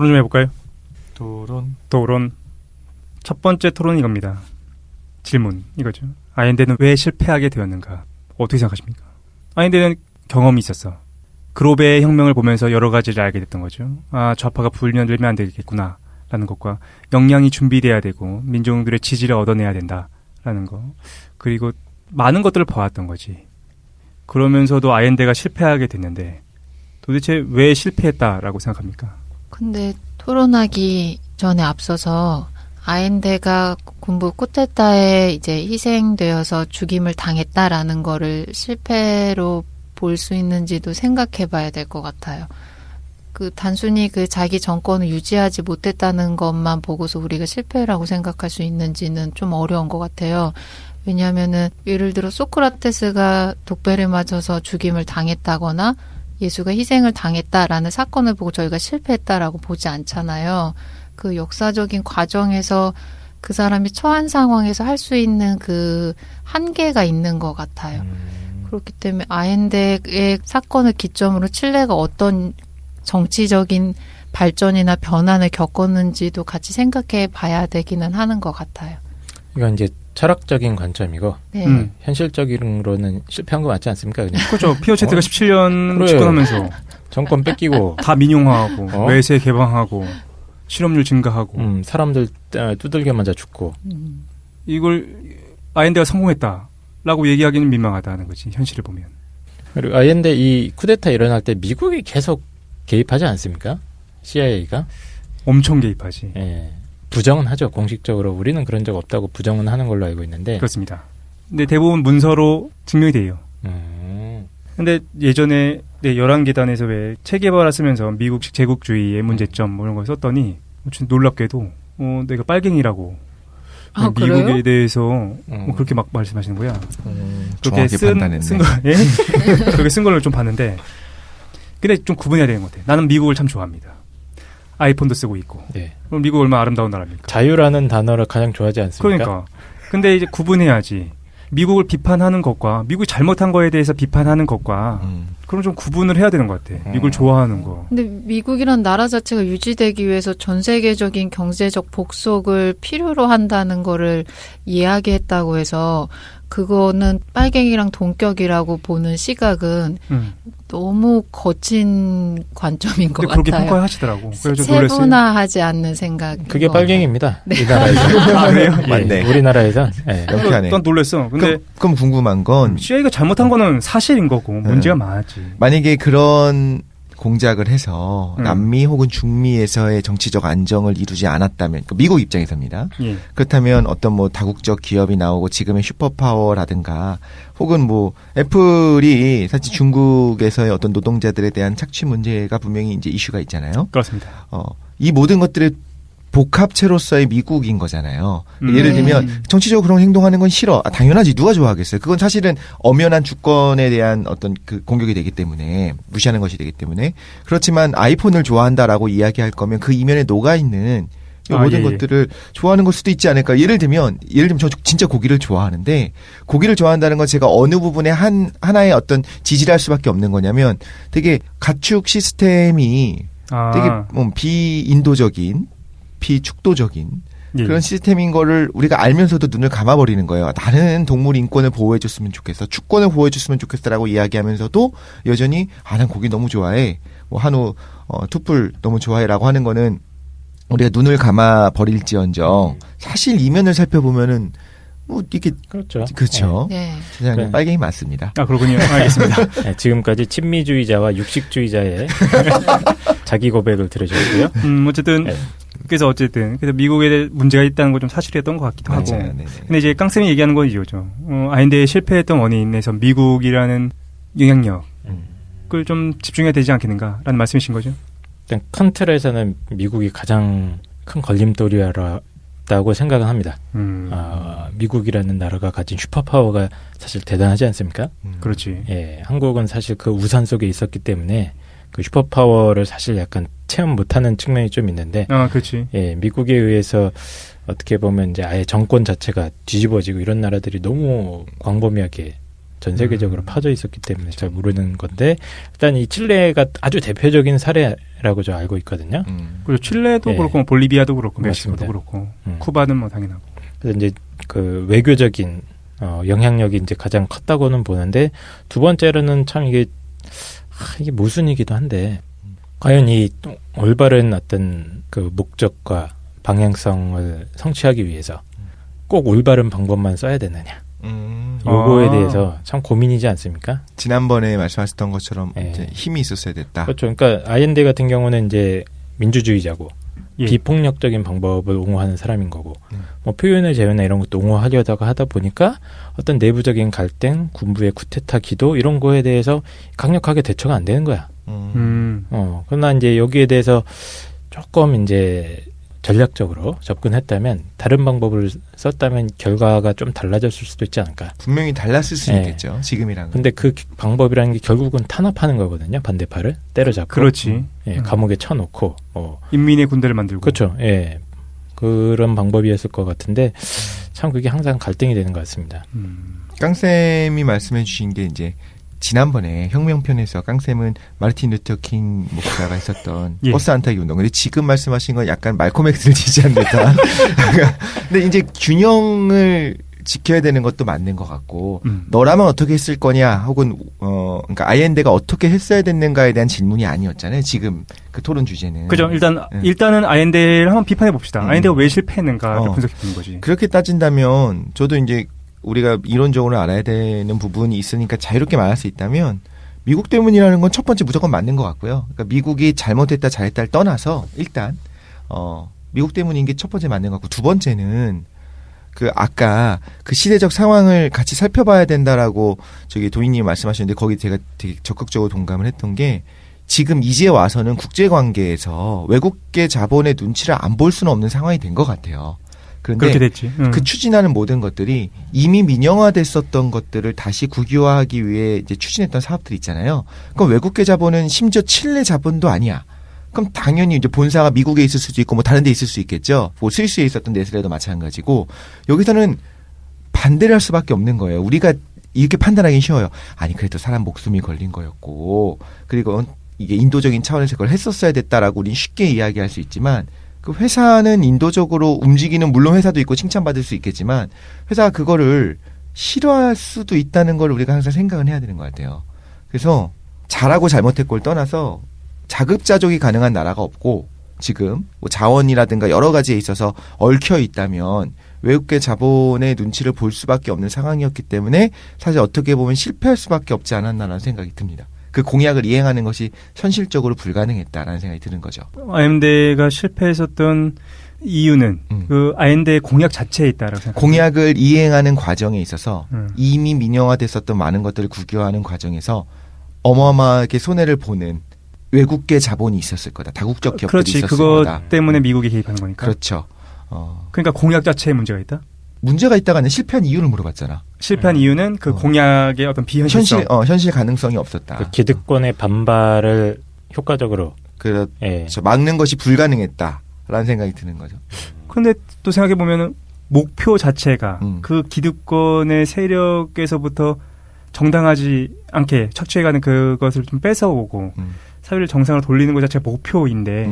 토론 좀 해볼까요? 토론. 첫 번째 토론은 이겁니다. 질문 이거죠. 아인대는 왜 실패하게 되었는가? 어떻게 생각하십니까? 아인대는 경험이 있었어. 그로베의 혁명을 보면서 여러 가지를 알게 됐던 거죠. 아, 좌파가 불면들면 안 되겠구나 라는 것과 역량이 준비돼야 되고 민중들의 지지를 얻어내야 된다라는 거. 그리고 많은 것들을 봐왔던 거지. 그러면서도 아인대가 실패하게 됐는데 도대체 왜 실패했다라고 생각합니까? 근데 토론하기 전에 앞서서 아인대가 군부 쿠데타에 이제 희생되어서 죽임을 당했다라는 거를 실패로 볼 수 있는지도 생각해 봐야 될 것 같아요. 단순히 자기 정권을 유지하지 못했다는 것만 보고서 우리가 실패라고 생각할 수 있는지는 좀 어려운 것 같아요. 왜냐하면은 예를 들어 소크라테스가 독배를 맞아서 죽임을 당했다거나 예수가 희생을 당했다라는 사건을 보고 저희가 실패했다라고 보지 않잖아요. 그 역사적인 과정에서 그 사람이 처한 상황에서 할 수 있는 그 한계가 있는 것 같아요. 그렇기 때문에 아인대의 사건을 기점으로 칠레가 어떤 정치적인 발전이나 변환을 겪었는지도 같이 생각해 봐야 되기는 하는 것 같아요. 이건 이제 철학적인 관점이고 네. 현실적으로는 실패한 거 맞지 않습니까? 그냥. 그렇죠. 피어체트가 17년 그래. 집권하면서 정권 뺏기고 다 민영화하고 외세 개방하고 실업률 증가하고 사람들 두들겨 맞아 죽고 이걸 아인대가 성공했다라고 얘기하기는 민망하다는 거지. 현실을 보면. 그리고 아인대 이 쿠데타 일어날 때 미국이 계속 개입하지 않습니까? CIA가 엄청 개입하지. 예. 부정은 하죠. 공식적으로 우리는 그런 적 없다고 부정은 하는 걸로 알고 있는데 그렇습니다. 근데 대부분 문서로 증명이 돼요. 근데 예전에 11계단에서 왜 체게바라 쓰면서 미국식 제국주의의 문제점 뭐 이런 걸 썼더니 놀랍게도 내가 빨갱이라고 미국에 그래요? 대해서 그렇게 막 말씀하시는 거야. 그렇게 정확히 판단했네. 쓴 거, 예? 그렇게 쓴 걸로 좀 봤는데 근데 좀 구분해야 되는 것 같아. 나는 미국을 참 좋아합니다. 아이폰도 쓰고 있고. 네. 그럼 미국 얼마나 아름다운 나라입니까? 자유라는 단어를 가장 좋아하지 않습니까? 그러니까. 근데 이제 구분해야지. 미국을 비판하는 것과 미국이 잘못한 거에 대해서 비판하는 것과 그럼 좀 구분을 해야 되는 것 같아. 미국을 좋아하는 거. 근데 미국이란 나라 자체가 유지되기 위해서 전 세계적인 경제적 복속을 필요로 한다는 거를 이야기했다고 해서 그거는 빨갱이랑 동격이라고 보는 시각은 너무 거친 관점인 것 근데 그렇게 같아요. 평가하시더라고. 그래서 좀 놀랐어요. 세분화하지 않는 생각. 그게 빨갱이입니다. 네. 이 나라에서. 아, 그래요? 맞네. 우리나라에선. 예. 명쾌하네. 난 놀랐어. 근데 그럼 궁금한 건 CIA가 잘못한 거는 사실인 거고 문제가 많았지. 만약에 그런 공작을 해서 남미 혹은 중미에서의 정치적 안정을 이루지 않았다면 미국 입장에서입니다. 예. 그렇다면 어떤 뭐 다국적 기업이 나오고 지금의 슈퍼파워라든가 혹은 뭐 애플이 사실 중국에서의 어떤 노동자들에 대한 착취 문제가 분명히 이제 이슈가 있잖아요. 그렇습니다. 이 모든 것들의 복합체로서의 미국인 거잖아요. 예를 들면 정치적으로 그런 행동하는 건 싫어. 당연하지. 누가 좋아하겠어요. 그건 사실은 엄연한 주권에 대한 어떤 그 공격이 되기 때문에 무시하는 것이 되기 때문에 그렇지만 아이폰을 좋아한다라고 이야기할 거면 그 이면에 녹아 있는 모든 것들을 좋아하는 걸 수도 있지 않을까. 예를 들면 저 진짜 고기를 좋아하는데 고기를 좋아한다는 건 제가 어느 부분에 하나의 어떤 지지를 할 수밖에 없는 거냐면 되게 가축 시스템이 되게 비인도적인 비축도적인 그런 시스템인 거를 우리가 알면서도 눈을 감아버리는 거예요. 나는 동물 인권을 보호해줬으면 좋겠어. 주권을 보호해줬으면 좋겠어라고 이야기하면서도 여전히 난 고기 너무 좋아해. 뭐 한우 투뿔 너무 좋아해라고 하는 거는 우리가 눈을 감아버릴지언정 사실 이면을 살펴보면은 뭐 이게 그렇죠. 네. 그냥 빨갱이 맞습니다. 그렇군요. 알겠습니다. 네, 지금까지 친미주의자와 육식주의자의 자기 고백을 들으셨고요. 어쨌든 그래서 미국에 문제가 있다는 건 좀 사실이었던 것 같기도 하고. 네네. 근데 이제 깡쌤이 얘기하는 건 이거죠. 아인대에 실패했던 원인에서 미국이라는 영향력을 좀 집중해야 되지 않겠는가라는 말씀이신 거죠. 일단 큰 틀에서는 미국이 가장 큰 걸림돌이라고 생각은 합니다. 미국이라는 나라가 가진 슈퍼파워가 사실 대단하지 않습니까? 그렇지. 예, 한국은 사실 그 우산 속에 있었기 때문에 그 슈퍼파워를 사실 약간 체험 못하는 측면이 좀 있는데, 그렇지. 예, 미국에 의해서 어떻게 보면 이제 아예 정권 자체가 뒤집어지고 이런 나라들이 너무 광범위하게 전 세계적으로 퍼져 있었기 때문에 잘 모르는 건데 일단 이 칠레가 아주 대표적인 사례라고 저 알고 있거든요. 그리고 칠레도 예. 그렇고 볼리비아도 그렇고 맞습니다. 멕시코도 그렇고 쿠바는 뭐 당연하고. 그래서 이제 그 외교적인 영향력이 이제 가장 컸다고는 보는데 두 번째로는 참 이게 모순이기도 한데 과연 이 올바른 어떤 그 목적과 방향성을 성취하기 위해서 꼭 올바른 방법만 써야 되느냐. 요거에 대해서 참 고민이지 않습니까? 지난번에 말씀하셨던 것처럼 예. 이제 힘이 있었어야 됐다. 그렇죠. 그러니까 아옌데 같은 경우는 이제 민주주의자고 예. 비폭력적인 방법을 옹호하는 사람인 거고 뭐 표현의 자유나 이런 것도 옹호하려다가 하다 보니까 어떤 내부적인 갈등, 군부의 쿠데타 기도 이런 거에 대해서 강력하게 대처가 안 되는 거야. 그러나 이제 여기에 대해서 조금 이제 전략적으로 접근했다면 다른 방법을 썼다면 결과가 좀 달라졌을 수도 있지 않을까. 분명히 달랐을 수 예. 있겠죠. 지금이랑. 근데 그 방법이라는 게 결국은 탄압하는 거거든요. 반대파를 때려잡고. 그렇지. 예, 감옥에 쳐놓고 인민의 군대를 만들고. 그렇죠. 예. 그런 방법이었을 것 같은데 참 그게 항상 갈등이 되는 것 같습니다. 깡쌤이 말씀해 주신 게 이제 지난번에 혁명편에서 깡쌤은 마르틴 루터 킹 목사가 있었던 예. 버스 안 타기 운동. 근데 지금 말씀하신 건 약간 말콤 X를 지지한 듯한. 근데 이제 균형을 지켜야 되는 것도 맞는 것 같고 너라면 어떻게 했을 거냐 혹은 그러니까 아이엔데가 어떻게 했어야 됐는가에 대한 질문이 아니었잖아요. 지금 그 토론 주제는. 그죠. 일단은 아옌데를 한번 비판해 봅시다. 아옌데가 왜 실패했는가를 분석해 보는 거지. 그렇게 따진다면 저도 이제 우리가 이론적으로 알아야 되는 부분이 있으니까 자유롭게 말할 수 있다면 미국 때문이라는 건 첫 번째 무조건 맞는 것 같고요. 그러니까 미국이 잘못했다 잘했다를 떠나서 일단 미국 때문인 게 첫 번째 맞는 것 같고 두 번째는 그 아까 그 시대적 상황을 같이 살펴봐야 된다라고 저기 도희님이 말씀하셨는데 거기 제가 되게 적극적으로 동감을 했던 게 지금 이제 와서는 국제 관계에서 외국계 자본의 눈치를 안 볼 수는 없는 상황이 된 것 같아요. 그런데 그렇게 됐지. 그 추진하는 모든 것들이 이미 민영화됐었던 것들을 다시 국유화하기 위해 이제 추진했던 사업들이 있잖아요. 그럼 외국계 자본은 심지어 칠레 자본도 아니야. 그럼 당연히 이제 본사가 미국에 있을 수도 있고 뭐 다른 데 있을 수 있겠죠. 뭐 스위스에 있었던 네슬레도 마찬가지고 여기서는 반대를 할 수밖에 없는 거예요. 우리가 이렇게 판단하기 쉬워요. 아니 그래도 사람 목숨이 걸린 거였고 그리고 이게 인도적인 차원에서 그걸 했었어야 됐다라고 우린 쉽게 이야기할 수 있지만 그 회사는 인도적으로 움직이는 물론 회사도 있고 칭찬받을 수 있겠지만 회사가 그거를 싫어할 수도 있다는 걸 우리가 항상 생각은 해야 되는 것 같아요. 그래서 잘하고 잘못했고를 떠나서 자급자족이 가능한 나라가 없고 지금 뭐 자원이라든가 여러 가지에 있어서 얽혀 있다면 외국계 자본의 눈치를 볼 수밖에 없는 상황이었기 때문에 사실 어떻게 보면 실패할 수밖에 없지 않았나라는 생각이 듭니다. 그 공약을 이행하는 것이 현실적으로 불가능했다라는 생각이 드는 거죠. 아옌데가 실패했었던 이유는 그 아옌데의 공약 자체에 있다라고 생각합니다. 공약을 이행하는 과정에 있어서 이미 민영화됐었던 많은 것들을 국유화하는 과정에서 어마어마하게 손해를 보는 외국계 자본이 있었을 거다. 다국적 기업들이 그렇지. 있었을 그것 거다. 때문에 미국이 개입하는 거니까. 그렇죠. 그러니까 공약 자체에 문제가 있다? 문제가 있다가 아니라 실패한 이유를 물어봤잖아. 실패한 이유는 그 공약의 어떤 비현실성. 현실 가능성이 없었다. 그 기득권의 반발을 효과적으로 막는 것이 불가능했다라는 생각이 드는 거죠. 그런데 또 생각해 보면은 목표 자체가 그 기득권의 세력에서부터 정당하지 않게 척취해가는 그것을 좀 뺏어오고 사회를 정상으로 돌리는 것 자체가 목표인데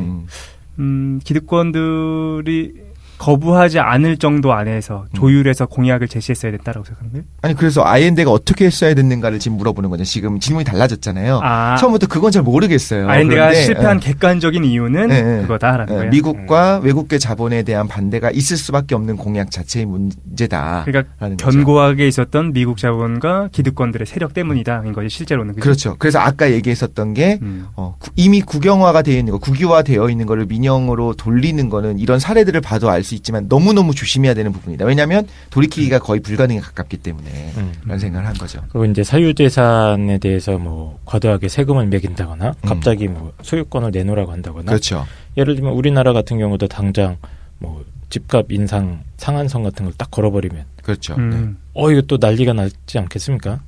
기득권들이 거부하지 않을 정도 안에서 조율해서 공약을 제시했어야 됐다라고 생각하는데? 아니 그래서 아이엔데가 어떻게 했어야 됐는가를 지금 물어보는 거죠. 지금 질문이 달라졌잖아요. 처음부터 그건 잘 모르겠어요. 아이엔데가 실패한 객관적인 이유는 그거다라는 거예요. 미국과 외국계 자본에 대한 반대가 있을 수밖에 없는 공약 자체의 문제다. 그러니까 견고하게 있었던 미국 자본과 기득권들의 세력 때문이다인 것이 실제로는. 그렇죠. 그래서 아까 얘기했었던 게 이미 국영화가 되어 있는 거, 국유화되어 있는 거를 민영으로 돌리는 거는 이런 사례들을 봐도 알 수 있지만 너무너무 조심해야 되는 부분이다. 왜냐하면 돌이키기가 거의 불가능에 가깝기 때문에 라는 생각을 한 거죠. 그리고 이제 사유재산에 대해서 뭐 과도하게 세금을 매긴다거나 갑자기 뭐 소유권을 내놓으라고 한다거나 그렇죠. 예를 들면 우리나라 같은 경우도 당장 뭐 집값 인상 상한선 같은 걸 딱 걸어버리면 그렇죠. 이거 또 난리가 나지 않겠습니까?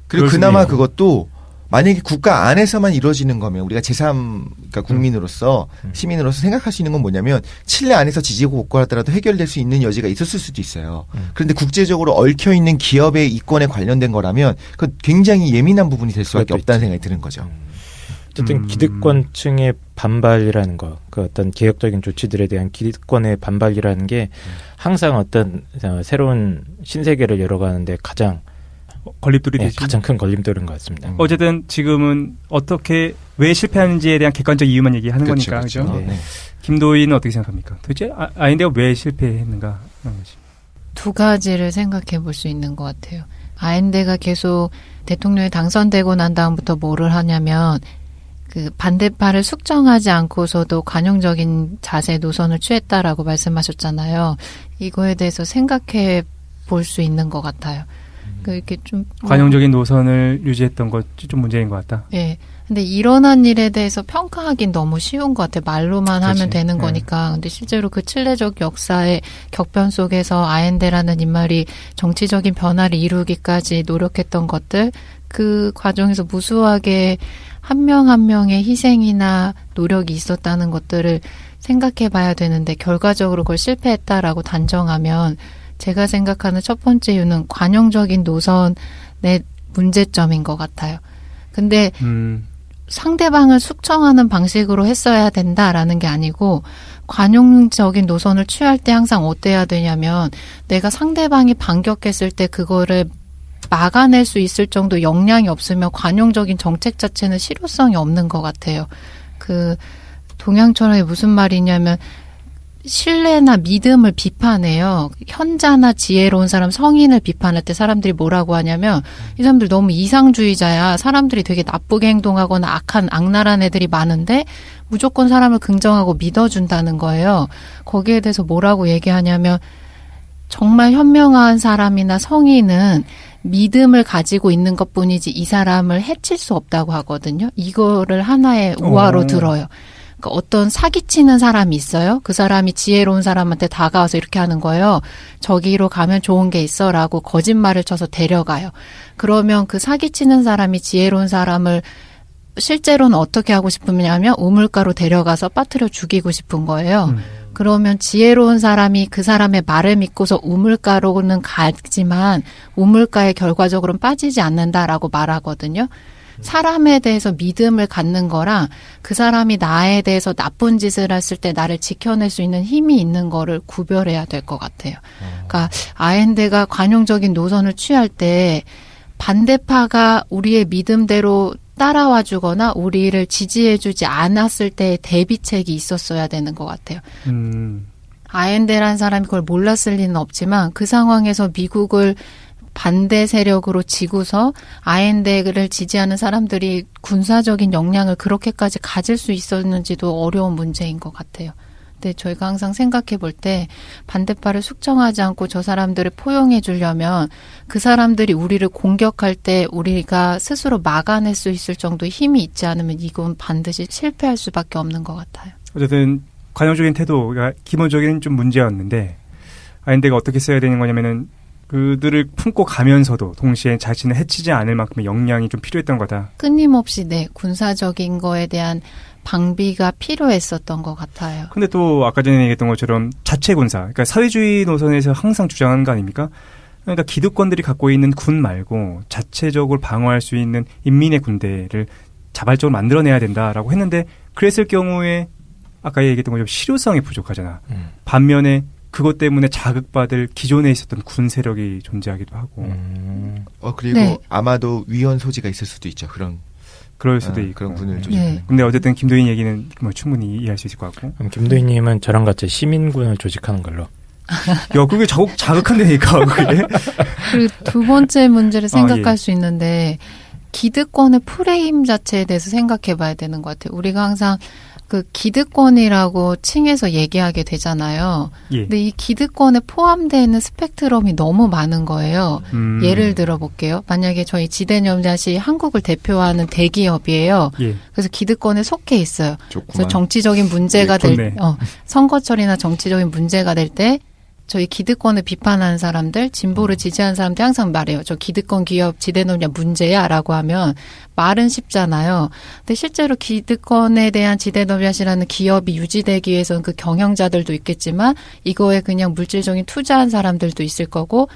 그리고 그나마 그것도 만약에 국가 안에서만 이루어지는 거면 우리가 제3 그러니까 국민으로서 시민으로서 생각할 수 있는 건 뭐냐면 칠레 안에서 지지고 볶고하더라도 해결될 수 있는 여지가 있었을 수도 있어요. 그런데 국제적으로 얽혀 있는 기업의 이권에 관련된 거라면 그 굉장히 예민한 부분이 될 수밖에 없다는 생각이 드는 거죠. 어쨌든 기득권층의 반발이라는 거, 그 어떤 개혁적인 조치들에 대한 기득권의 반발이라는 게 항상 어떤 새로운 신세계를 열어가는데 가장 걸림돌이 되지. 가장 큰 걸림돌인 것 같습니다. 어쨌든 지금은 어떻게 왜 실패하는지에 대한 객관적 이유만 얘기하는 그렇죠, 거니까 그렇죠. 그죠? 네. 김도희는 어떻게 생각합니까? 도대체 아인데가 왜 실패했는가 하는 거지. 두 가지를 생각해 볼 수 있는 것 같아요. 아인데가 계속 대통령에 당선되고 난 다음부터 뭐를 하냐면 그 반대파를 숙청하지 않고서도 관용적인 자세 노선을 취했다라고 말씀하셨잖아요. 이거에 대해서 생각해 볼 수 있는 것 같아요. 이렇게 좀 관용적인 노선을 유지했던 것이 좀 문제인 것 같다. 예. 근데 일어난 일에 대해서 평가하긴 너무 쉬운 것 같아요. 말로만 그치. 하면 되는 거니까. 근데 실제로 그 칠레적 역사의 격변 속에서 아엔데라는 인물이 정치적인 변화를 이루기까지 노력했던 것들, 그 과정에서 무수하게 한 명 한 명의 희생이나 노력이 있었다는 것들을 생각해 봐야 되는데 결과적으로 그걸 실패했다라고 단정하면 제가 생각하는 첫 번째 이유는 관용적인 노선의 문제점인 것 같아요. 근데 상대방을 숙청하는 방식으로 했어야 된다라는 게 아니고 관용적인 노선을 취할 때 항상 어때야 되냐면 내가 상대방이 반격했을 때 그거를 막아낼 수 있을 정도 역량이 없으면 관용적인 정책 자체는 실효성이 없는 것 같아요. 그 동양철학이 무슨 말이냐면 신뢰나 믿음을 비판해요. 현자나 지혜로운 사람, 성인을 비판할 때 사람들이 뭐라고 하냐면 이 사람들 너무 이상주의자야. 사람들이 되게 나쁘게 행동하거나 악랄한 애들이 많은데 무조건 사람을 긍정하고 믿어준다는 거예요. 거기에 대해서 뭐라고 얘기하냐면 정말 현명한 사람이나 성인은 믿음을 가지고 있는 것뿐이지 이 사람을 해칠 수 없다고 하거든요. 이거를 하나의 우화로 들어요. 그러니까 어떤 사기치는 사람이 있어요. 그 사람이 지혜로운 사람한테 다가와서 이렇게 하는 거예요. 저기로 가면 좋은 게 있어라고 거짓말을 쳐서 데려가요. 그러면 그 사기치는 사람이 지혜로운 사람을 실제로는 어떻게 하고 싶으냐면 우물가로 데려가서 빠뜨려 죽이고 싶은 거예요. 그러면 지혜로운 사람이 그 사람의 말을 믿고서 우물가로는 가지만 우물가에 결과적으로는 빠지지 않는다라고 말하거든요. 사람에 대해서 믿음을 갖는 거랑 그 사람이 나에 대해서 나쁜 짓을 했을 때 나를 지켜낼 수 있는 힘이 있는 거를 구별해야 될 것 같아요. 그러니까 아엔데가 관용적인 노선을 취할 때 반대파가 우리의 믿음대로 따라와 주거나 우리를 지지해 주지 않았을 때의 대비책이 있었어야 되는 것 같아요. 아엔데라는 사람이 그걸 몰랐을 리는 없지만 그 상황에서 미국을 반대 세력으로 지고서 아엔데를 지지하는 사람들이 군사적인 역량을 그렇게까지 가질 수 있었는지도 어려운 문제인 것 같아요. 근데 저희가 항상 생각해 볼 때 반대파를 숙청하지 않고 저 사람들을 포용해 주려면 그 사람들이 우리를 공격할 때 우리가 스스로 막아낼 수 있을 정도의 힘이 있지 않으면 이건 반드시 실패할 수밖에 없는 것 같아요. 어쨌든 관용적인 태도가 기본적인 좀 문제였는데 아엔데가 어떻게 써야 되는 거냐면은 그들을 품고 가면서도 동시에 자신을 해치지 않을 만큼의 역량이 좀 필요했던 거다. 끊임없이 군사적인 거에 대한 방비가 필요했었던 것 같아요. 근데 또 아까 전에 얘기했던 것처럼 자체 군사, 그러니까 사회주의 노선에서 항상 주장하는 거 아닙니까? 그러니까 기득권들이 갖고 있는 군 말고 자체적으로 방어할 수 있는 인민의 군대를 자발적으로 만들어내야 된다라고 했는데 그랬을 경우에 아까 얘기했던 것처럼 실효성이 부족하잖아. 반면에 그것 때문에 자극받을 기존에 있었던 군 세력이 존재하기도 하고. 그리고 아마도 위헌 소지가 있을 수도 있죠. 그럴 수도 있고. 그런 군을 조직하는. 근데 어쨌든 김도인 얘기는 뭐 충분히 이해할 수 있을 것 같고. 그럼 김도희님은 저랑 같이 시민군을 조직하는 걸로. 야, 그게 자극한다니까, 그게. 그리고 두 번째 문제를 생각할 수 있는데 기득권의 프레임 자체에 대해서 생각해 봐야 되는 것 같아요. 우리가 항상 그 기득권이라고 칭해서 얘기하게 되잖아요. 근데 이 기득권에 포함되어 있는 스펙트럼이 너무 많은 거예요. 예를 들어 볼게요. 만약에 저희 지대념자시 한국을 대표하는 대기업이에요. 그래서 기득권에 속해 있어요. 좋구만. 그래서 정치적인 문제가 선거철이나 정치적인 문제가 될 때 저희 기득권을 비판하는 사람들, 진보를 지지하는 사람들이 항상 말해요. 저 기득권 기업 지대노냐 문제야 라고 하면 말은 쉽잖아요. 근데 실제로 기득권에 대한 지대너비앗이라는 기업이 유지되기 위해서는 그 경영자들도 있겠지만 이거에 그냥 물질적인 투자한 사람들도 있을 거고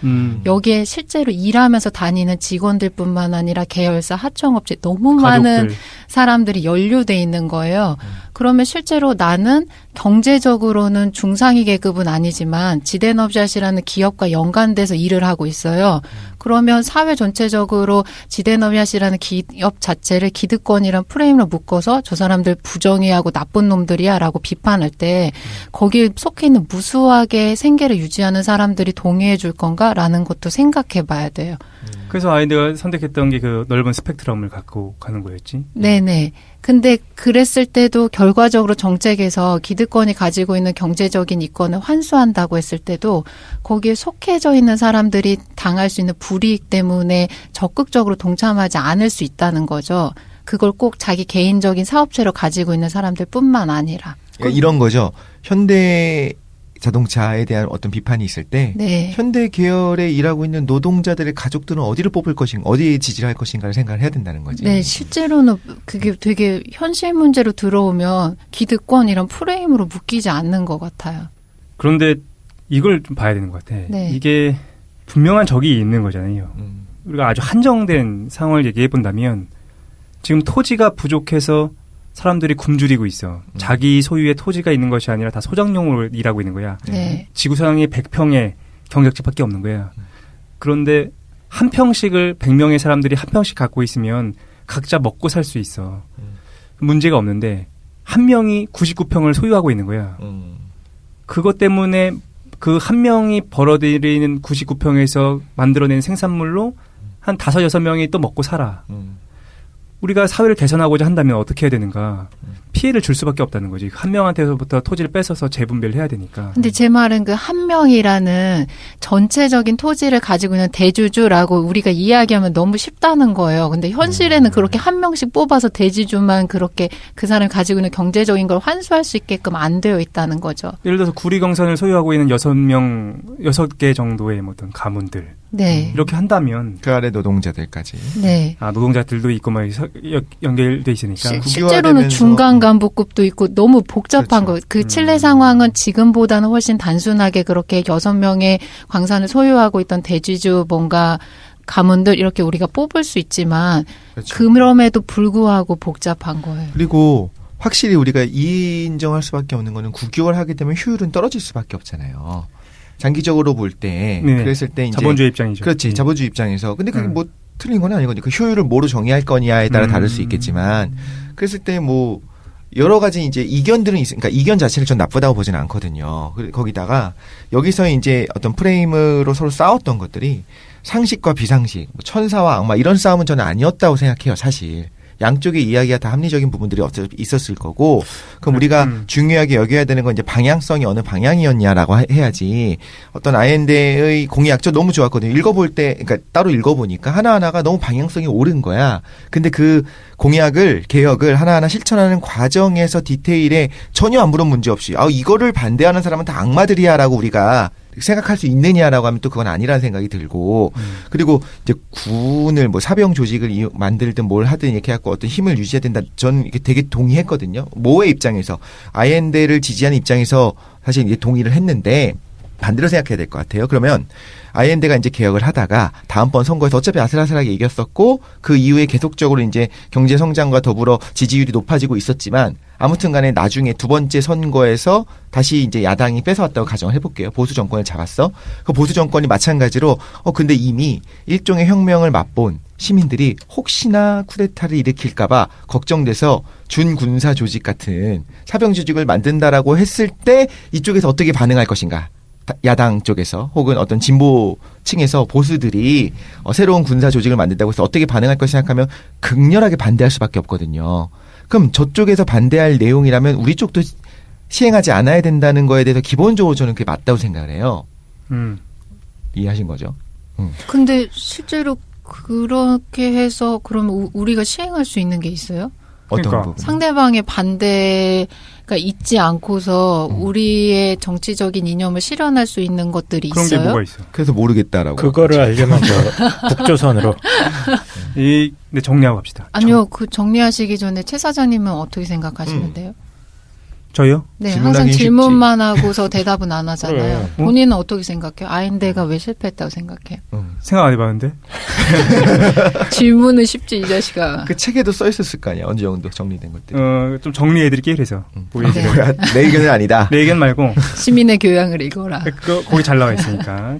여기에 실제로 일하면서 다니는 직원들뿐만 아니라 계열사, 하청업체 너무 많은 가족들. 사람들이 연루돼 있는 거예요. 그러면 실제로 나는 경제적으로는 중상위 계급은 아니지만 지대너비앗이라는 기업과 연관돼서 일을 하고 있어요. 그러면 사회 전체적으로 지대너비앗이라는 기업 자체를 기득권이란 프레임으로 묶어서 저 사람들 부정의하고 나쁜 놈들이야 라고 비판할 때 거기에 속해 있는 무수하게 생계를 유지하는 사람들이 동의해 줄 건가라는 것도 생각해 봐야 돼요. 그래서 아이들가 선택했던 게 그 넓은 스펙트럼을 갖고 가는 거였지. 네네. 근데 그랬을 때도 결과적으로 정책에서 기득권이 가지고 있는 경제적인 이권을 환수한다고 했을 때도 거기에 속해져 있는 사람들이 당할 수 있는 불이익 때문에 적극적으로 동참하지 않을 수 있다는 거죠. 그걸 꼭 자기 개인적인 사업체로 가지고 있는 사람들뿐만 아니라. 그러니까 이런 거죠. 현대 자동차에 대한 어떤 비판이 있을 때 네. 현대 계열에 일하고 있는 노동자들의 가족들은 어디를 뽑을 것인가, 어디에 지지를 할 것인가를 생각을 해야 된다는 거지. 네, 실제로는 그게 되게 현실 문제로 들어오면 기득권 이런 프레임으로 묶이지 않는 것 같아요. 그런데 이걸 좀 봐야 되는 것 같아. 네. 이게 분명한 적이 있는 거잖아요. 우리가 아주 한정된 상황을 얘기해 본다면 지금 토지가 부족해서 사람들이 굶주리고 있어. 자기 소유의 토지가 있는 것이 아니라 다 소장용으로 일하고 있는 거야. 네. 지구상에 100평의 경작지밖에 없는 거야. 그런데 한 평씩을 100명의 사람들이 한 평씩 갖고 있으면 각자 먹고 살 수 있어. 문제가 없는데 한 명이 99평을 소유하고 있는 거야. 그것 때문에 그 한 명이 벌어들이는 99평에서 만들어낸 생산물로 한 5, 6명이 또 먹고 살아. 우리가 사회를 개선하고자 한다면 어떻게 해야 되는가? 피해를 줄 수밖에 없다는 거지. 한 명한테서부터 토지를 뺏어서 재분배를 해야 되니까. 근데 제 말은 그 한 명이라는 전체적인 토지를 가지고 있는 대주주라고 우리가 이야기하면 너무 쉽다는 거예요. 근데 현실에는 그렇게 한 명씩 뽑아서 대주주만 그렇게 그 사람이 가지고 있는 경제적인 걸 환수할 수 있게끔 안 되어 있다는 거죠. 예를 들어서 구리경선을 소유하고 있는 6개 정도의 어떤 가문들. 네. 이렇게 한다면 그 아래 노동자들까지. 네. 노동자들도 있고 막 연결돼 있으니까. 실제로는 중간 간부급도 있고 너무 복잡한 그렇죠. 그 칠레 상황은 지금보다는 훨씬 단순하게 그렇게 6명의 광산을 소유하고 있던 대주주 뭔가 가문들 이렇게 우리가 뽑을 수 있지만 그렇죠. 그럼에도 불구하고 복잡한 거예요. 그리고 확실히 우리가 인정할 수밖에 없는 거는 국유화를 하게 되면 효율은 떨어질 수밖에 없잖아요. 장기적으로 볼 때 그랬을 때 이제 자본주의 입장이죠. 그렇지. 자본주의 입장에서. 근데 그게 뭐 틀린 건 아니거든요. 그 효율을 뭐로 정의할 거냐에 따라 다를 수 있겠지만 그랬을 때 뭐 여러 가지 이제 이견들은 있으니까 이견 자체를 전 나쁘다고 보지는 않거든요. 거기다가 여기서 이제 어떤 프레임으로 서로 싸웠던 것들이 상식과 비상식, 뭐 천사와 악마 이런 싸움은 저는 아니었다고 생각해요. 사실. 양쪽의 이야기가 다 합리적인 부분들이 있었을 거고, 그럼 우리가 중요하게 여겨야 되는 건 이제 방향성이 어느 방향이었냐라고 해야지. 어떤 아엔데의 공약 저 너무 좋았거든요. 읽어볼 때, 그러니까 따로 읽어보니까 하나하나가 너무 방향성이 옳은 거야. 근데 그 공약을, 개혁을 하나하나 실천하는 과정에서 디테일에 전혀 아무런 문제 없이, 이거를 반대하는 사람은 다 악마들이야라고 우리가 생각할 수 있느냐라고 하면 또 그건 아니라는 생각이 들고 그리고 이제 군을 뭐 사병 조직을 만들든 뭘 하든 이렇게 해갖고 어떤 힘을 유지해야 된다. 전 이게 되게 동의했거든요. 모의 입장에서 아이엔데를 지지하는 입장에서 사실 이제 동의를 했는데 반대로 생각해야 될 것 같아요. 그러면 아이엔데가 이제 개혁을 하다가 다음번 선거에서 어차피 아슬아슬하게 이겼었고 그 이후에 계속적으로 이제 경제 성장과 더불어 지지율이 높아지고 있었지만 아무튼 간에 나중에 두 번째 선거에서 다시 이제 야당이 뺏어왔다고 가정을 해볼게요. 보수 정권을 잡았어. 그 보수 정권이 마찬가지로 근데 이미 일종의 혁명을 맛본 시민들이 혹시나 쿠데타를 일으킬까봐 걱정돼서 준군사 조직 같은 사병 조직을 만든다라고 했을 때 이쪽에서 어떻게 반응할 것인가. 야당 쪽에서 혹은 어떤 진보층에서 보수들이 새로운 군사 조직을 만든다고 해서 어떻게 반응할 것을 생각하면 극렬하게 반대할 수밖에 없거든요. 그럼 저쪽에서 반대할 내용이라면 우리 쪽도 시행하지 않아야 된다는 거에 대해서 기본적으로 저는 그게 맞다고 생각을 해요. 이해하신 거죠? 근데 실제로 그렇게 해서 그러면 우리가 시행할 수 있는 게 있어요? 어떤 그러니까. 부분? 상대방의 반대가 있지 않고서 우리의 정치적인 이념을 실현할 수 있는 것들이 그런 게 있어요. 뭐가 있어? 그래서 모르겠다라고. 그거를 알려면 저 북조선으로 네, 정리하고 갑시다. 아니요, 그 정리하시기 전에 최 사장님은 어떻게 생각하시는데요? 저요? 네, 질문하기 항상 쉽지. 질문만 하고서 대답은 안 하잖아요. 그래. 본인은 어떻게 생각해요? 아인대가 왜 실패했다고 생각해요? 생각 안 해봤는데. 질문은 쉽지, 이 자식아. 그 책에도 써 있었을 거 아니야. 어느 정도 정리된 것들. 좀 정리해드릴게요. 그래서 보여드려요. 뭐야? 내 의견은 아니다. 내 의견 말고 시민의 교양을 읽어라. 그거 거기 잘 나와 있으니까.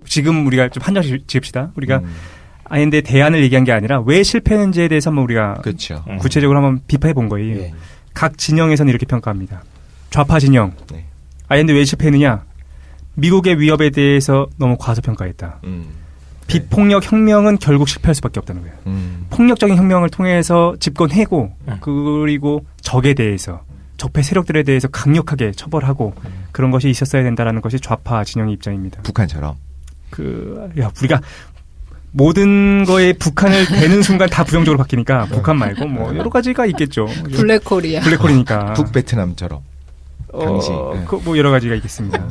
지금 우리가 좀 한정씩 지읍시다. 우리가 아인데 대안을 얘기한 게 아니라 왜 실패했는지에 대해서 한번 우리가 그렇죠. 구체적으로 한번 비판해 본 거예요. 예. 각 진영에서는 이렇게 평가합니다. 좌파 진영. 네. 아인데 왜 실패했느냐? 미국의 위협에 대해서 너무 과소평가했다. 비폭력 혁명은 결국 실패할 수밖에 없다는 거예요. 폭력적인 혁명을 통해서 집권해고 그리고 적에 대해서 적폐 세력들에 대해서 강력하게 처벌하고 그런 것이 있었어야 된다라는 것이 좌파 진영의 입장입니다. 북한처럼. 우리가 모든 거에 북한을 대는 순간 다 부정적으로 바뀌니까 북한 말고 뭐 여러 가지가 있겠죠. 블랙홀이야. 블랙홀이니까. 북베트남처럼. 당시. 뭐 여러 가지가 있겠습니다.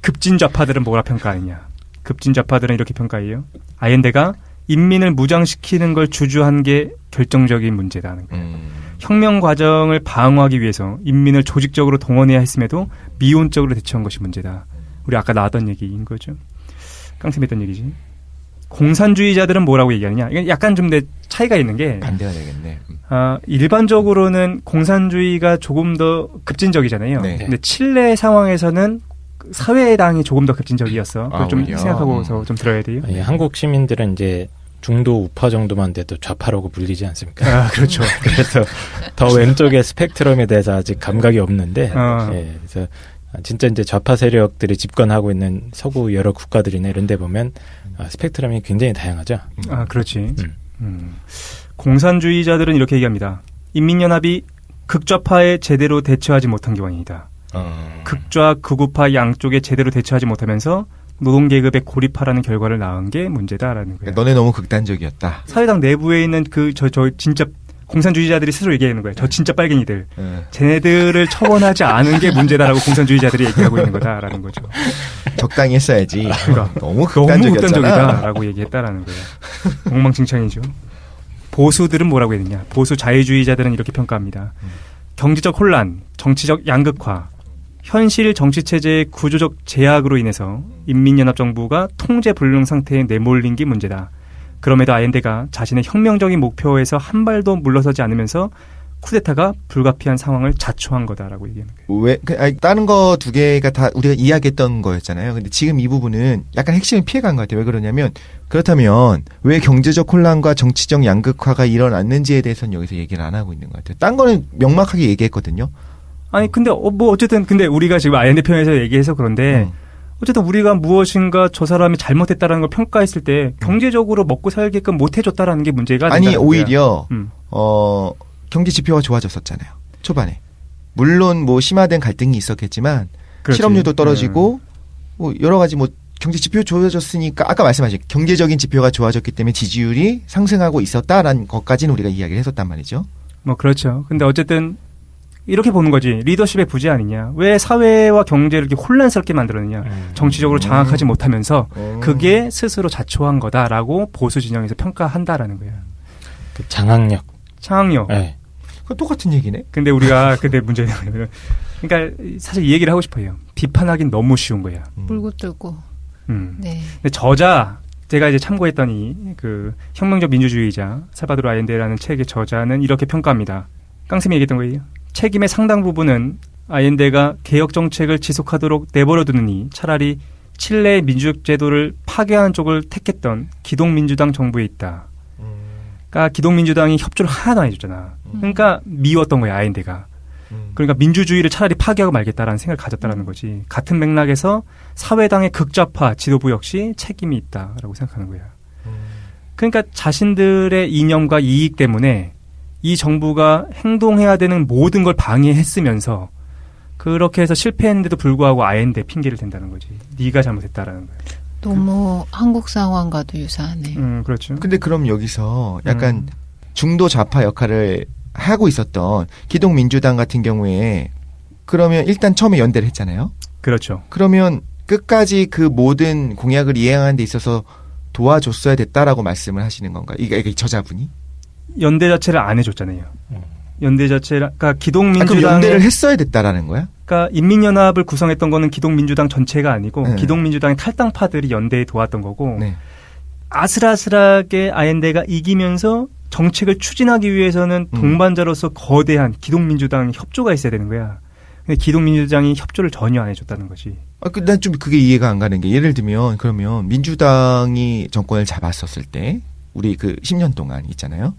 급진 좌파들은 뭐라 평가하느냐? 급진 좌파들은 이렇게 평가해요. 아엔데가 인민을 무장시키는 걸 주주한 게 결정적인 문제다는 거예요. 혁명 과정을 방어하기 위해서 인민을 조직적으로 동원해야 했음에도 미온적으로 대처한 것이 문제다. 우리 아까 나왔던 얘기인 거죠. 깡쌤 했던 얘기지. 공산주의자들은 뭐라고 얘기하느냐? 이건 약간 좀 차이가 있는 게 반대가 되겠네. 일반적으로는 공산주의가 조금 더 급진적이잖아요. 네. 근데 칠레 상황에서는 사회당이 조금 더 급진적이었어. 그걸 좀 오히려? 생각하고서 좀 들어야 돼요. 예, 한국 시민들은 이제 중도 우파 정도만 돼도 좌파라고 불리지 않습니까? 그렇죠. 그래서 더 왼쪽의 스펙트럼에 대해서 아직 감각이 없는데, 예, 그래서 진짜 이제 좌파 세력들이 집권하고 있는 서구 여러 국가들이나 이런 데 보면 스펙트럼이 굉장히 다양하죠. 그렇지. 공산주의자들은 이렇게 얘기합니다. 인민연합이 극좌파에 제대로 대처하지 못한 게 원인이다. 극좌, 극우파 양쪽에 제대로 대처하지 못하면서 노동계급의 고립화라는 결과를 낳은 게 문제다라는 거예요. 그러니까 너네 너무 극단적이었다. 사회당 내부에 있는 저 진짜 공산주의자들이 스스로 얘기하는 거예요. 저 진짜 빨갱이들. 쟤네들을 처벌하지 않은 게 문제다라고 공산주의자들이 얘기하고 있는 거다라는 거죠. 적당히 했어야지. 그러니까 너무 너무 극단적이었잖아. 극단적이다라고 얘기했다라는 거예요. 엉망진창이죠. 보수들은 뭐라고 했느냐. 보수 자유주의자들은 이렇게 평가합니다. 경제적 혼란, 정치적 양극화, 현실 정치체제의 구조적 제약으로 인해서 인민연합정부가 통제불능 상태에 내몰린 게 문제다. 그럼에도 아엔데가 자신의 혁명적인 목표에서 한 발도 물러서지 않으면서 쿠데타가 불가피한 상황을 자초한 거다라고 얘기하는 거예요. 다른 거 두 개가 다 우리가 이야기했던 거였잖아요. 근데 지금 이 부분은 약간 핵심을 피해간 것 같아요. 왜 그러냐면 그렇다면 왜 경제적 혼란과 정치적 양극화가 일어났는지에 대해서는 여기서 얘기를 안 하고 있는 것 같아요. 딴 거는 명확하게 얘기했거든요. 아니 근데 어쨌든 근데 우리가 지금 아엔데 편에서 얘기해서 그런데 어쨌든 우리가 무엇인가 저 사람이 잘못했다라는 걸 평가했을 때 경제적으로 먹고 살게끔 못 해줬다라는 게 문제가 아니 된다는 오히려 경제 지표가 좋아졌었잖아요. 초반에 물론 뭐 심화된 갈등이 있었겠지만 그렇지. 실업률도 떨어지고 뭐 여러 가지 뭐 경제 지표 좋아졌으니까 아까 말씀하신 경제적인 지표가 좋아졌기 때문에 지지율이 상승하고 있었다라는 것까지는 우리가 이야기를 했었단 말이죠. 뭐 그렇죠. 근데 어쨌든 이렇게 보는 거지. 리더십의 부재 아니냐. 왜 사회와 경제를 이렇게 혼란스럽게 만들었느냐. 정치적으로 장악하지 못하면서 그게 스스로 자초한 거다라고 보수 진영에서 평가한다라는 거예요. 그 장악력. 장악력. 네. 그건 똑같은 얘기네. 근데 근데 문제는 그러니까 사실 이 얘기를 하고 싶어요. 비판하긴 너무 쉬운 거야. 물고 뜯고. 네. 근데 제가 이제 참고했더니 그 혁명적 민주주의자 살바도르 아엔데라는 책의 저자는 이렇게 평가합니다. 깡쌤이 얘기했던 거예요. 책임의 상당 부분은 아엔데가 개혁 정책을 지속하도록 내버려 두느니 차라리 칠레의 민주주의 제도를 파괴하는 쪽을 택했던 기독민주당 정부에 있다. 그러니까 기독민주당이 협조를 하나도 안 해줬잖아. 그러니까 미웠던 거야 아엔데가. 그러니까 민주주의를 차라리 파괴하고 말겠다라는 생각을 가졌다라는 거지. 같은 맥락에서 사회당의 극좌파 지도부 역시 책임이 있다라고 생각하는 거야. 그러니까 자신들의 이념과 이익 때문에 이 정부가 행동해야 되는 모든 걸 방해했으면서 그렇게 해서 실패했는데도 불구하고 아엔데 핑계를 댄다는 거지. 네가 잘못했다라는 거야. 너무 한국 상황과도 유사하네요. 그렇죠. 근데 그럼 여기서 약간 중도 좌파 역할을 하고 있었던 기독민주당 같은 경우에 그러면 일단 처음에 연대를 했잖아요. 그렇죠. 그러면 끝까지 그 모든 공약을 이행하는 데 있어서 도와줬어야 됐다라고 말씀을 하시는 건가요? 이게 저자분이? 연대 자체를 안 해줬잖아요. 연대 자체가 그러니까 그럼 기독민주당 연대를 했어야 됐다라는 거야? 그러니까 인민연합을 구성했던 거는 기독민주당 전체가 아니고 네. 기독민주당의 탈당파들이 연대에 도왔던 거고 네. 아슬아슬하게 아엔데가 이기면서 정책을 추진하기 위해서는 동반자로서 거대한 기독민주당 협조가 있어야 되는 거야. 근데 기독민주당이 협조를 전혀 안 해줬다는 거지. 난 좀 그게 이해가 안 가는 게 예를 들면 그러면 민주당이 정권을 잡았었을 때 우리 그 10년 동안 있잖아요.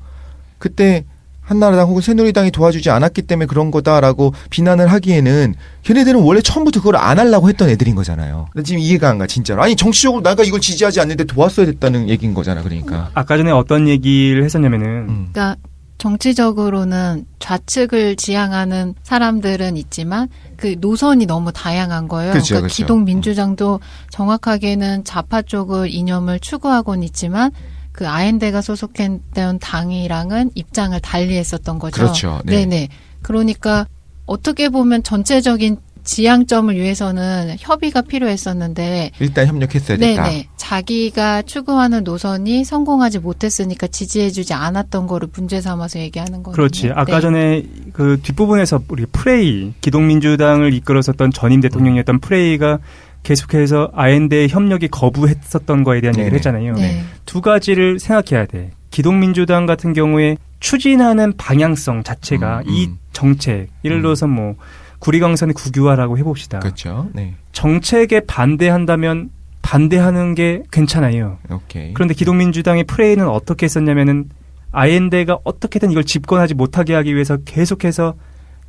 그때 한나라당 혹은 새누리당이 도와주지 않았기 때문에 그런 거다라고 비난을 하기에는 걔네들은 원래 처음부터 그걸 안 하려고 했던 애들인 거잖아요. 난 지금 이해가 안 가 진짜로. 아니 정치적으로 내가 이걸 지지하지 않는데 도왔어야 됐다는 얘기인 거잖아. 그러니까. 아까 전에 어떤 얘기를 했었냐면은 그러니까 정치적으로는 좌측을 지향하는 사람들은 있지만 그 노선이 너무 다양한 거예요. 그렇죠, 그러니까 그렇죠. 기독민주당도 정확하게는 좌파 쪽을 이념을 추구하고는 있지만 그 아엔데가 소속했던 당이랑은 입장을 달리했었던 거죠. 그렇죠. 네. 네네. 그러니까 어떻게 보면 전체적인 지향점을 위해서는 협의가 필요했었는데 일단 협력했어야 됐다. 네네. 자기가 추구하는 노선이 성공하지 못했으니까 지지해주지 않았던 거를 문제 삼아서 얘기하는 거예요. 그렇지. 아까 전에 그 뒷부분에서 우리 프레이 기독민주당을 이끌었었던 전임 대통령이었던 프레이가 계속해서 아엔데의 협력이 거부했었던 거에 대한 얘기를 했잖아요. 네. 두 가지를 생각해야 돼. 기독민주당 같은 경우에 추진하는 방향성 자체가 이 정책, 예를 들어서 뭐 구리강선의 국유화라고 해봅시다. 그렇죠. 네. 정책에 반대한다면 반대하는 게 괜찮아요. 오케이. 그런데 기독민주당의 프레이는 어떻게 했었냐면은 아엔데가 어떻게든 이걸 집권하지 못하게 하기 위해서 계속해서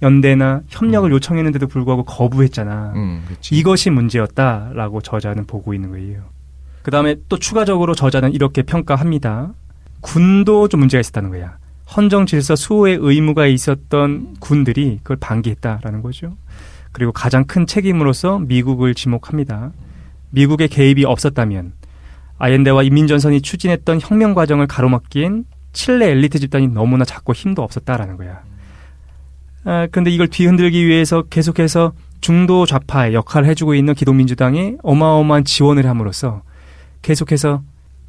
연대나 협력을 요청했는데도 불구하고 거부했잖아. 그치. 이것이 문제였다라고 저자는 보고 있는 거예요. 그 다음에 또 추가적으로 저자는 이렇게 평가합니다. 군도 좀 문제가 있었다는 거야. 헌정 질서 수호의 의무가 있었던 군들이 그걸 방기했다라는 거죠. 그리고 가장 큰 책임으로서 미국을 지목합니다. 미국의 개입이 없었다면 아엔데와 인민전선이 추진했던 혁명 과정을 가로막기엔 칠레 엘리트 집단이 너무나 작고 힘도 없었다라는 거야. 그런데 이걸 뒤흔들기 위해서 계속해서 중도 좌파의 역할을 해주고 있는 기독민주당에 어마어마한 지원을 함으로써 계속해서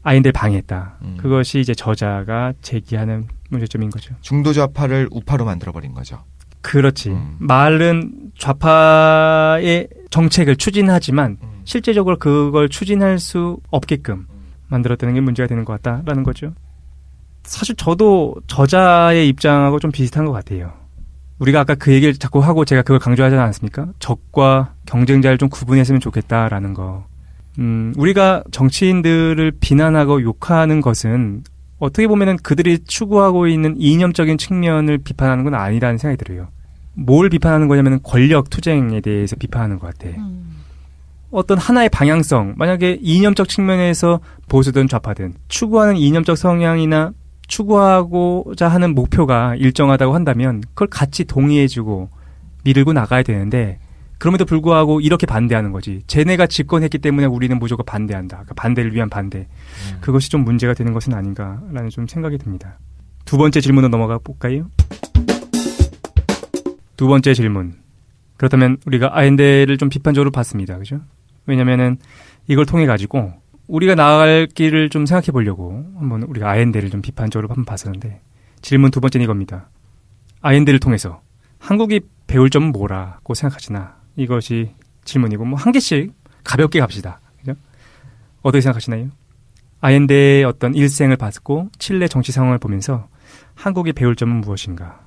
아엔데를 방해했다. 그것이 이제 저자가 제기하는 문제점인 거죠. 중도 좌파를 우파로 만들어버린 거죠. 그렇지. 말은 좌파의 정책을 추진하지만 실제적으로 그걸 추진할 수 없게끔 만들었다는 게 문제가 되는 것 같다라는 거죠. 사실 저도 저자의 입장하고 좀 비슷한 것 같아요. 우리가 아까 그 얘기를 자꾸 하고 제가 그걸 강조하지 않았습니까? 적과 경쟁자를 좀 구분했으면 좋겠다라는 거. 우리가 정치인들을 비난하고 욕하는 것은 어떻게 보면은 그들이 추구하고 있는 이념적인 측면을 비판하는 건 아니라는 생각이 들어요. 뭘 비판하는 거냐면 권력 투쟁에 대해서 비판하는 것 같아. 어떤 하나의 방향성, 만약에 이념적 측면에서 보수든 좌파든 추구하는 이념적 성향이나 추구하고자 하는 목표가 일정하다고 한다면 그걸 같이 동의해주고 밀고 나가야 되는데 그럼에도 불구하고 이렇게 반대하는 거지. 쟤네가 집권했기 때문에 우리는 무조건 반대한다. 그러니까 반대를 위한 반대. 그것이 좀 문제가 되는 것은 아닌가라는 좀 생각이 듭니다. 두 번째 질문으로 넘어가 볼까요? 두 번째 질문. 그렇다면 우리가 아엔데를 좀 비판적으로 봤습니다. 그죠? 왜냐면은 이걸 통해 가지고 우리가 나아갈 길을 좀 생각해 보려고 한번 우리가 아엔데를 좀 비판적으로 한번 봤었는데 질문 두 번째는 이겁니다. 아엔데를 통해서 한국이 배울 점은 뭐라고 생각하시나? 이것이 질문이고 뭐 한 개씩 가볍게 갑시다. 그죠? 어떻게 생각하시나요? 아엔데의 어떤 일생을 봤고 칠레 정치 상황을 보면서 한국이 배울 점은 무엇인가?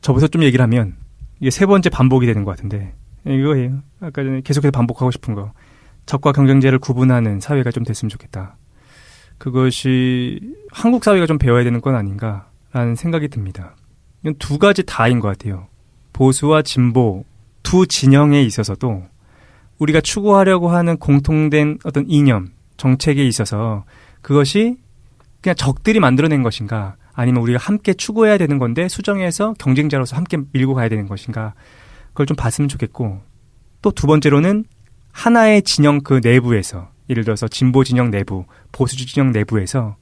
저부터 좀 얘기를 하면 이게 세 번째 반복이 되는 것 같은데 이거예요. 아까 전에 계속해서 반복하고 싶은 거. 적과 경쟁자를 구분하는 사회가 좀 됐으면 좋겠다. 그것이 한국 사회가 좀 배워야 되는 건 아닌가라는 생각이 듭니다. 이건 두 가지 다인 것 같아요. 보수와 진보 두 진영에 있어서도 우리가 추구하려고 하는 공통된 어떤 이념, 정책에 있어서 그것이 그냥 적들이 만들어낸 것인가 아니면 우리가 함께 추구해야 되는 건데 수정해서 경쟁자로서 함께 밀고 가야 되는 것인가 그걸 좀 봤으면 좋겠고 또 두 번째로는 하나의 진영 그 내부에서 예를 들어서 진보 진영 내부, 보수 진영 내부에서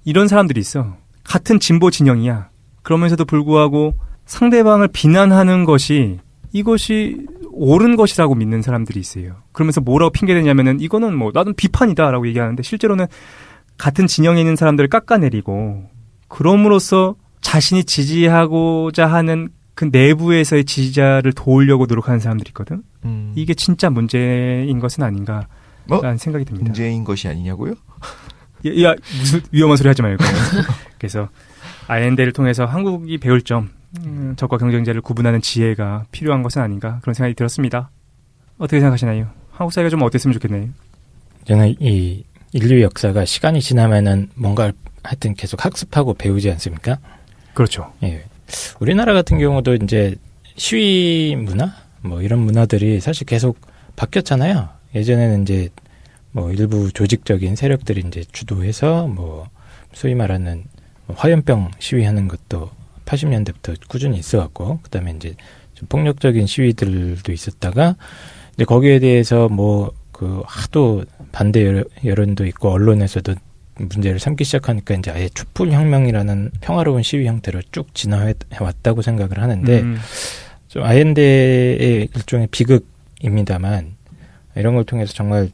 이런 사람들이 있어. 같은 진보 진영이야. 그러면서도 불구하고 상대방을 비난하는 것이 이것이 옳은 것이라고 믿는 사람들이 있어요. 그러면서 뭐라고 핑계대냐면은 이거는 뭐 나는 비판이다라고 얘기하는데 실제로는 같은 진영에 있는 사람들을 깎아내리고 그럼으로써 자신이 지지하고자 하는 그 내부에서의 지지자를 도우려고 노력하는 사람들이 있거든. 이게 진짜 문제인 것은 아닌가라는 생각이 듭니다. 문제인 것이 아니냐고요? 야, 무슨 위험한 소리 하지 말고. 그래서 아엔데를 통해서 한국이 배울 점, 적과 경쟁자를 구분하는 지혜가 필요한 것은 아닌가 그런 생각이 들었습니다. 어떻게 생각하시나요? 한국 사회가 좀 어땠으면 좋겠나요? 저는 이 인류 역사가 시간이 지나면은 뭔가 하여튼 계속 학습하고 배우지 않습니까? 그렇죠. 예. 우리나라 같은 경우도 이제 시위 문화 뭐 이런 문화들이 사실 계속 바뀌었잖아요. 예전에는 이제 뭐 일부 조직적인 세력들이 이제 주도해서 뭐 소위 말하는 화염병 시위하는 것도 80년대부터 꾸준히 있어왔고, 그다음에 이제 좀 폭력적인 시위들도 있었다가 이제 거기에 대해서 뭐 그 하도 반대 여론도 있고 언론에서도 문제를 삼기 시작하니까 이제 아예 촛불혁명이라는 평화로운 시위 형태로 쭉 진화해 왔다고 생각을 하는데 좀 아엔데의 일종의 비극입니다만 이런 걸 통해서 정말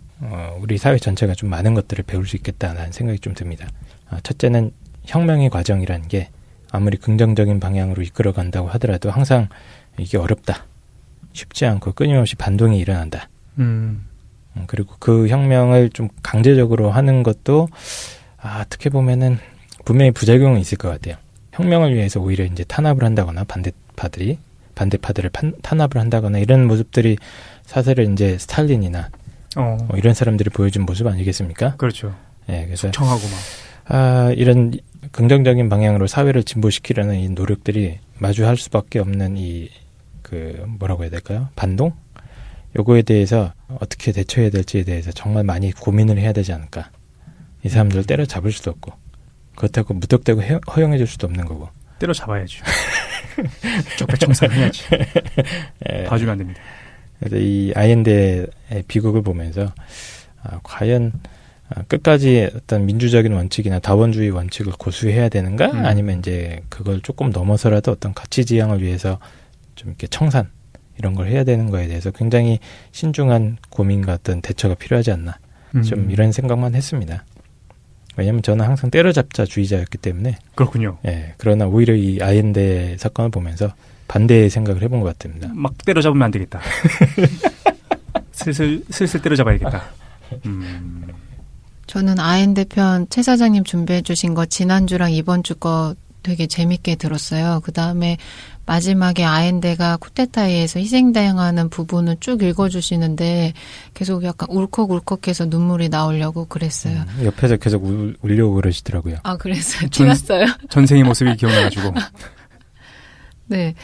우리 사회 전체가 좀 많은 것들을 배울 수 있겠다는 생각이 좀 듭니다. 첫째는 혁명의 과정이라는 게 아무리 긍정적인 방향으로 이끌어간다고 하더라도 항상 이게 어렵다. 쉽지 않고 끊임없이 반동이 일어난다. 그리고 그 혁명을 좀 강제적으로 하는 것도 어떻게 보면은 분명히 부작용은 있을 것 같아요. 혁명을 위해서 오히려 이제 탄압을 한다거나 반대파들을 탄압을 한다거나 이런 모습들이 사실은 이제 스탈린이나 뭐 이런 사람들이 보여준 모습 아니겠습니까? 그렇죠. 예, 그래서 숙청하고 막 이런 긍정적인 방향으로 사회를 진보시키려는 이 노력들이 마주할 수밖에 없는 이 뭐라고 해야 될까요? 반동? 요거에 대해서 어떻게 대처해야 될지에 대해서 정말 많이 고민을 해야 되지 않을까. 이 사람들을 때려잡을 수도 없고 그렇다고 무턱대고 허용해 줄 수도 없는 거고. 때려잡아야죠. 적폐청산해야지. 봐주면 안 됩니다. 그래서 이 아엔데의 비극을 보면서 과연 끝까지 어떤 민주적인 원칙이나 다원주의 원칙을 고수해야 되는가? 아니면 이제 그걸 조금 넘어서라도 어떤 가치 지향을 위해서 좀 이렇게 청산 이런 걸 해야 되는 거에 대해서 굉장히 신중한 고민과 어떤 대처가 필요하지 않나. 좀 이런 생각만 했습니다. 왜냐하면 저는 항상 때려잡자주의자였기 때문에. 그렇군요. 예. 그러나 오히려 이 아엔데 사건을 보면서 반대의 생각을 해본 것 같습니다. 막 때려잡으면 안 되겠다. 슬슬 때려잡아야겠다. 저는 아엔데 편 최 사장님 준비해 주신 거 지난주랑 이번 주 거 되게 재밌게 들었어요. 그 다음에 마지막에 아엔데가 쿠데타에 의해서 희생당하는 부분을 쭉 읽어주시는데 계속 약간 울컥울컥해서 눈물이 나오려고 그랬어요. 옆에서 계속 울려고 그러시더라고요. 그랬어요? 티났어요? 전생의 모습이 기억나가지고. 네.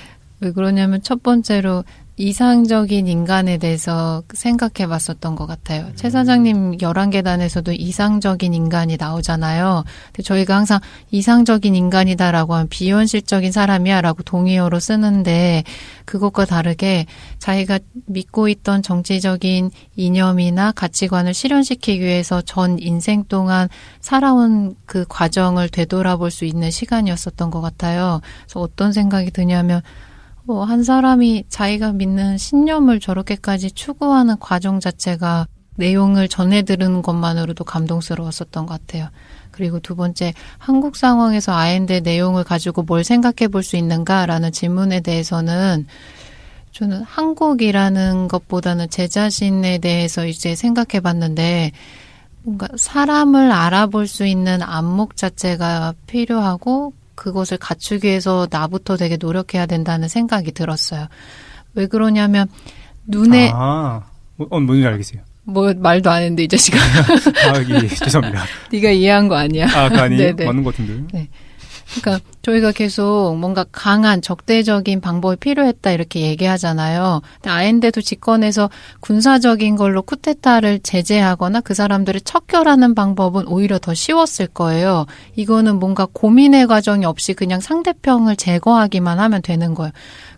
왜 그러냐면 첫 번째로 이상적인 인간에 대해서 생각해 봤었던 것 같아요. 최 사장님 11계단에서도 이상적인 인간이 나오잖아요. 근데 저희가 항상 이상적인 인간이다라고 하면 비현실적인 사람이야 라고 동의어로 쓰는데 그것과 다르게 자기가 믿고 있던 정치적인 이념이나 가치관을 실현시키기 위해서 전 인생 동안 살아온 그 과정을 되돌아볼 수 있는 시간이었었던 것 같아요. 그래서 어떤 생각이 드냐면 한 사람이 자기가 믿는 신념을 저렇게까지 추구하는 과정 자체가 내용을 전해 들은 것만으로도 감동스러웠었던 것 같아요. 그리고 두 번째, 한국 상황에서 아엔데 내용을 가지고 뭘 생각해 볼 수 있는가라는 질문에 대해서는 저는 한국이라는 것보다는 제 자신에 대해서 이제 생각해 봤는데 뭔가 사람을 알아볼 수 있는 안목 자체가 필요하고 그것을 갖추기 위해서 나부터 되게 노력해야 된다는 생각이 들었어요. 왜 그러냐면 눈에 뭔지 알겠어요. 말도 안 했는데 이 자식아. 죄송합니다. 네가 이해한 거 아니야. 그거 아니에요? 네네. 맞는 것 같은데. 네. 그러니까 저희가 계속 뭔가 강한 적대적인 방법이 필요했다 이렇게 얘기하잖아요. 근데 아엔데도 집권해서 군사적인 걸로 쿠데타를 제재하거나 그 사람들을 척결하는 방법은 오히려 더 쉬웠을 거예요. 이거는 뭔가 고민의 과정이 없이 그냥 상대편을 제거하기만 하면 되는 거예요.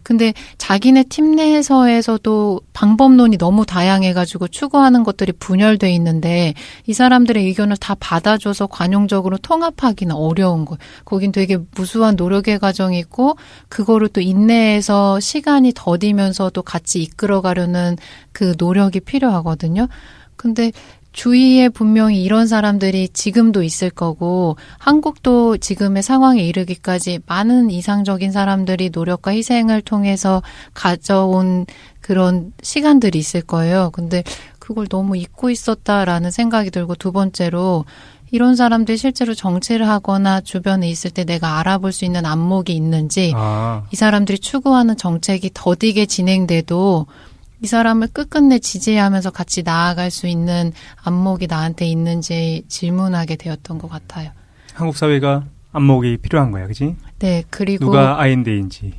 근데 자기네 팀 내에서도 방법론이 너무 다양해가지고 추구하는 것들이 분열돼 있는데 이 사람들의 의견을 다 받아줘서 관용적으로 통합하기는 어려운 거예요. 거긴 되게 무수한 노력의 과정이 있고 그거를 또 인내해서 시간이 더디면서도 같이 이끌어가려는 그 노력이 필요하거든요. 근데 주위에 분명히 이런 사람들이 지금도 있을 거고 한국도 지금의 상황에 이르기까지 많은 이상적인 사람들이 노력과 희생을 통해서 가져온 그런 시간들이 있을 거예요. 근데 그걸 너무 잊고 있었다라는 생각이 들고 두 번째로 이런 사람들이 실제로 정치를 하거나 주변에 있을 때 내가 알아볼 수 있는 안목이 있는지 이 사람들이 추구하는 정책이 더디게 진행돼도 이 사람을 끝끝내 지지하면서 같이 나아갈 수 있는 안목이 나한테 있는지 질문하게 되었던 것 같아요. 한국 사회가 안목이 필요한 거야, 그지? 네, 그리고 누가 아이엔데인지,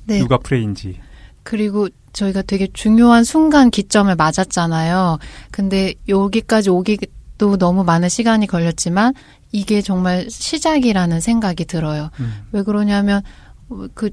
네. 누가 프레인지. 그리고 저희가 되게 중요한 순간 기점을 맞았잖아요. 근데 여기까지 오기도 너무 많은 시간이 걸렸지만 이게 정말 시작이라는 생각이 들어요. 왜 그러냐면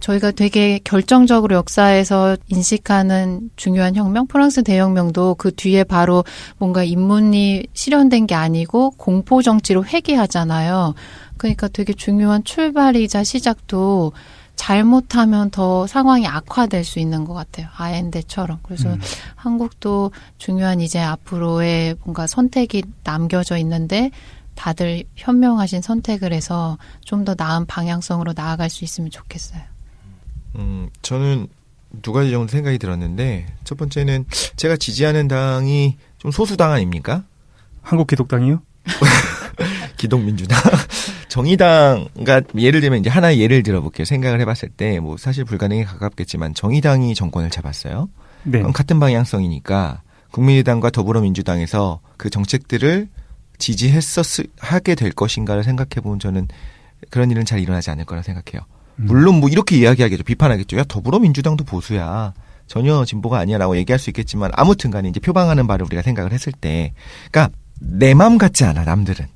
저희가 되게 결정적으로 역사에서 인식하는 중요한 혁명, 프랑스 대혁명도 그 뒤에 바로 뭔가 인문이 실현된 게 아니고 공포 정치로 회귀하잖아요. 그러니까 되게 중요한 출발이자 시작도 잘못하면 더 상황이 악화될 수 있는 것 같아요. 아엔데처럼. 그래서 한국도 중요한 이제 앞으로의 뭔가 선택이 남겨져 있는데 다들 현명하신 선택을 해서 좀 더 나은 방향성으로 나아갈 수 있으면 좋겠어요. 저는 두 가지 정도 생각이 들었는데 첫 번째는 제가 지지하는 당이 좀 소수당 아닙니까? 한국기독당이요? 기독민주당. 정의당가 예를 들면 이제 하나의 예를 들어볼게요. 생각을 해봤을 때 뭐 사실 불가능에 가깝겠지만 정의당이 정권을 잡았어요. 네. 그럼 같은 방향성이니까 국민의당과 더불어민주당에서 그 정책들을 하게 될 것인가를 생각해보면 저는 그런 일은 잘 일어나지 않을 거라 생각해요. 물론 뭐 이렇게 이야기하겠죠. 비판하겠죠. 야, 더불어민주당도 보수야. 전혀 진보가 아니야라고 얘기할 수 있겠지만 아무튼 간에 이제 표방하는 바를 우리가 생각을 했을 때 그러니까 내 맘 같지 않아, 남들은.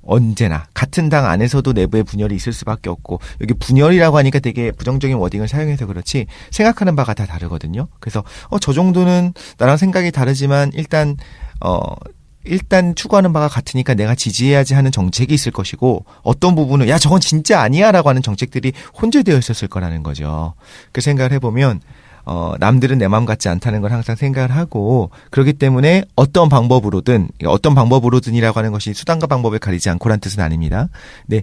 언제나 같은 당 안에서도 내부의 분열이 있을 수밖에 없고 여기 분열이라고 하니까 되게 부정적인 워딩을 사용해서 그렇지 생각하는 바가 다 다르거든요. 그래서 저 정도는 나랑 생각이 다르지만 일단 추구하는 바가 같으니까 내가 지지해야지 하는 정책이 있을 것이고 어떤 부분은 야 저건 진짜 아니야라고 하는 정책들이 혼재되어 있었을 거라는 거죠. 그 생각을 해보면 남들은 내 마음 같지 않다는 걸 항상 생각을 하고 그렇기 때문에 어떤 방법으로든이라고 하는 것이 수단과 방법을 가리지 않고란 뜻은 아닙니다. 근데